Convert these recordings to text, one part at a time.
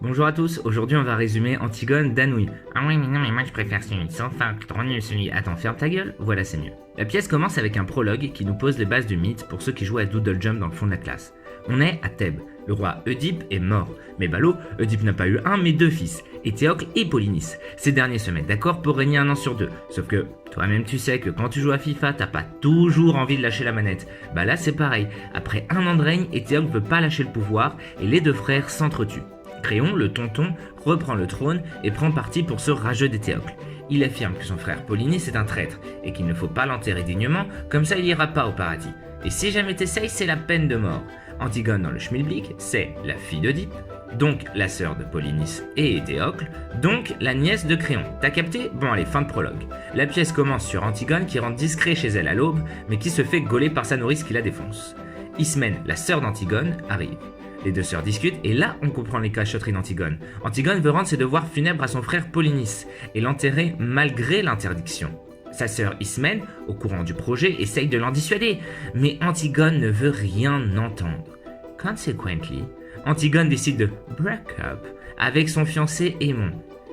Bonjour à tous, aujourd'hui on va résumer Antigone d'Anouilh. Ah oui mais non mais moi je préfère celui sans fin, trop nul celui. Attends, ferme ta gueule, voilà c'est mieux. La pièce commence avec un prologue qui nous pose les bases du mythe pour ceux qui jouent à Doodle Jump dans le fond de la classe. On est à Thèbes, le roi Oedipe est mort. Mais ballot, Oedipe n'a pas eu un mais deux fils, Éthéocle et Polynice. Ces derniers se mettent d'accord pour régner un an sur deux. Sauf que toi-même tu sais que quand tu joues à FIFA, t'as pas toujours envie de lâcher la manette. Bah là c'est pareil, après un an de règne, Éthéocle veut pas lâcher le pouvoir et les deux frères s'entretuent. Créon, le tonton, reprend le trône et prend parti pour ce rageux d'Éthéocle. Il affirme que son frère Polynice est un traître et qu'il ne faut pas l'enterrer dignement, comme ça il ira pas au paradis. Et si jamais t'essayes, c'est la peine de mort. Antigone dans le Schmilblick, c'est la fille d'Oedipe, donc la sœur de Polynice et Éthéocle, donc la nièce de Créon. T'as capté? Bon allez, fin de prologue. La pièce commence sur Antigone qui rentre discret chez elle à l'aube, mais qui se fait gauler par sa nourrice qui la défonce. Ismène, la sœur d'Antigone, arrive. Les deux sœurs discutent et là on comprend les cachotteries d'Antigone. Antigone veut rendre ses devoirs funèbres à son frère Polynice et l'enterrer malgré l'interdiction. Sa sœur Ismène, au courant du projet, essaye de l'en dissuader, mais Antigone ne veut rien entendre. Consequently, Antigone décide de break up avec son fiancé Aémon.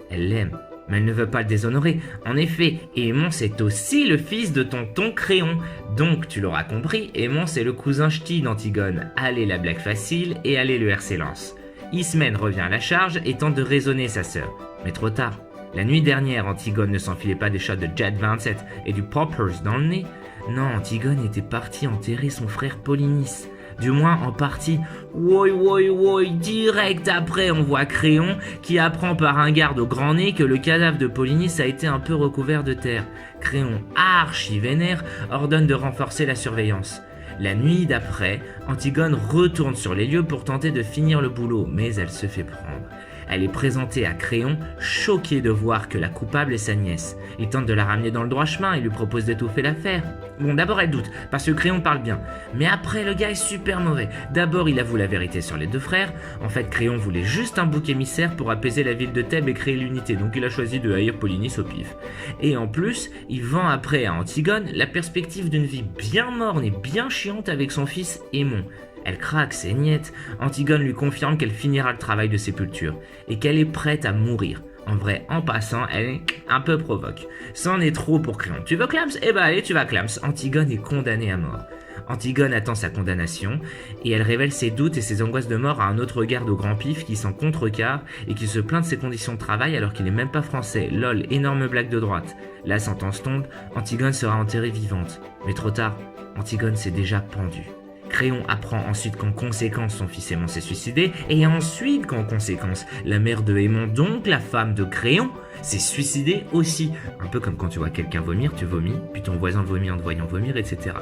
Elle l'aime, mais elle ne veut pas le déshonorer. En effet, Aémon c'est aussi le fils de tonton Créon. Donc, tu l'auras compris, Aémon c'est le cousin ch'ti d'Antigone. Allez la blague facile et allez le RC lance. Ismène revient à la charge et tente de raisonner sa sœur. Mais trop tard. La nuit dernière, Antigone ne s'enfilait pas des shots de Jet 27 et du Poppers dans le nez. Non, Antigone était partie enterrer son frère Polynice. Du moins en partie. Woi, direct après on voit Créon qui apprend par un garde au grand nez que le cadavre de Polynice a été un peu recouvert de terre. Créon, archi vénère, ordonne de renforcer la surveillance. La nuit d'après, Antigone retourne sur les lieux pour tenter de finir le boulot, mais elle se fait prendre. Elle est présentée à Créon, choquée de voir que la coupable est sa nièce. Il tente de la ramener dans le droit chemin et lui propose d'étouffer l'affaire. Bon, d'abord elle doute, parce que Créon parle bien. Mais après, le gars est super mauvais. D'abord, il avoue la vérité sur les deux frères. En fait, Créon voulait juste un bouc émissaire pour apaiser la ville de Thèbes et créer l'unité, donc il a choisi de haïr Polynice au pif. Et en plus, il vend après à Antigone la perspective d'une vie bien morne et bien chiante avec son fils Aémon. Elle craque, c'est niette. Antigone lui confirme qu'elle finira le travail de sépulture et qu'elle est prête à mourir. En vrai, en passant, elle est un peu provoque. C'en est trop pour Créon. Tu veux clams? Eh ben allez, tu vas clams. Antigone est condamnée à mort. Antigone attend sa condamnation et elle révèle ses doutes et ses angoisses de mort à un autre garde au grand pif qui s'en contrecarre et qui se plaint de ses conditions de travail alors qu'il n'est même pas français. Lol, énorme blague de droite. La sentence tombe, Antigone sera enterrée vivante. Mais trop tard, Antigone s'est déjà pendue. Créon apprend ensuite qu'en conséquence son fils Aémon s'est suicidé, et ensuite qu'en conséquence la mère de Aémon, donc la femme de Créon, s'est suicidée aussi. Un peu comme quand tu vois quelqu'un vomir, tu vomis, puis ton voisin vomit en te voyant vomir, etc.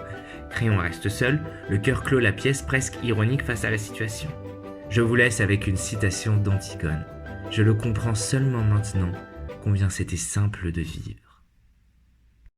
Créon reste seul, le cœur clôt la pièce presque ironique face à la situation. Je vous laisse avec une citation d'Antigone. Je le comprends seulement maintenant combien c'était simple de vivre.